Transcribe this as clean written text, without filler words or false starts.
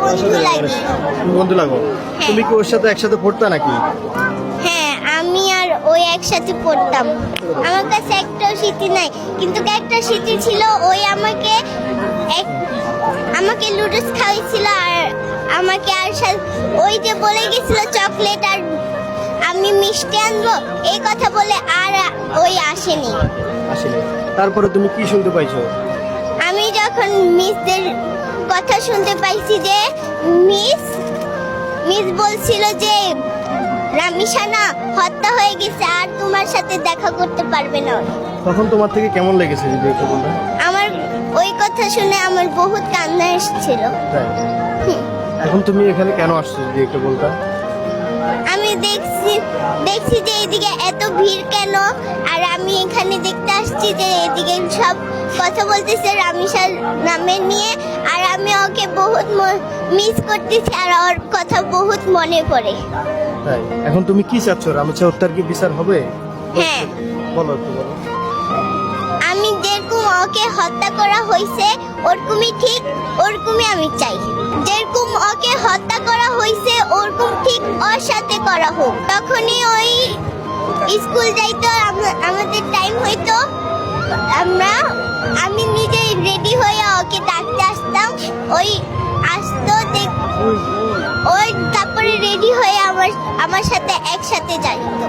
বন্ধু লাগে। তুমি বন্ধু লাগো? তুমি কি ওর সাথে একসাথে পড়তা নাকি? হ্যাঁ, আমি আর ওই একসাথে পড়তাম। আমার কাছে একটাও স্মৃতি নাই, কিন্তু একটা স্মৃতি ছিল। ওই আমাকে লুডুস খাওয়াইছিল, আর আমাকে ওই যে বলে গেছিল চকলেট আর আমি মিষ্টি আনবো, এই কথা বলে আর ওই আসেনি। আসলে তারপরে তুমি কি শুনতে পাইছো? আমি যখন মিসদের কথা শুনতে পাইছি যে মিস বলছিল যে রামিসানা হত্যা হয়ে গেছে আর তোমার সাথে দেখা করতে পারবে না। তখন তোমার থেকে কেমন লেগেছে যদি একটু বলতে? আমার ওই কথা শুনে আমার বহুত কান্না এসেছিল। তাই? এখন তুমি এখানে কেন আসছো যদি একটু বলতে? আমি দেখছি যে এদিকে এত ভিড় কেন, আর আমি এখানে দেখতে আসছি যে এদিকে সব কথা বলতেছে রামিসার নামে নিয়ে, আর আমি ওকে বহুত মিস করতেছি আর ওর কথা বহুত মনে পড়ে। তাই? এখন তুমি কি চাচ্ছ? রামিসা হত্যার কি বিচার হবে? হ্যাঁ, বলো একটু বলো। আমি যেরকম ওকে হত্যা করা হয়েছে ওরকমই ঠিক, ওরকমই আমি চাই। যেরকম ওকে হত্যা করা হয়েছে ওরকম ঠিক ওর সাথে করা হোক। তখনই ওই স্কুল যাইতো, আমাদের টাইম হইতো, আমি নিজে রেডি হয়ে ওকে ডাকতে আসতাম। ওই আসতো ওই তারপরে রেডি হয়ে আমার সাথে একসাথে যাইতো।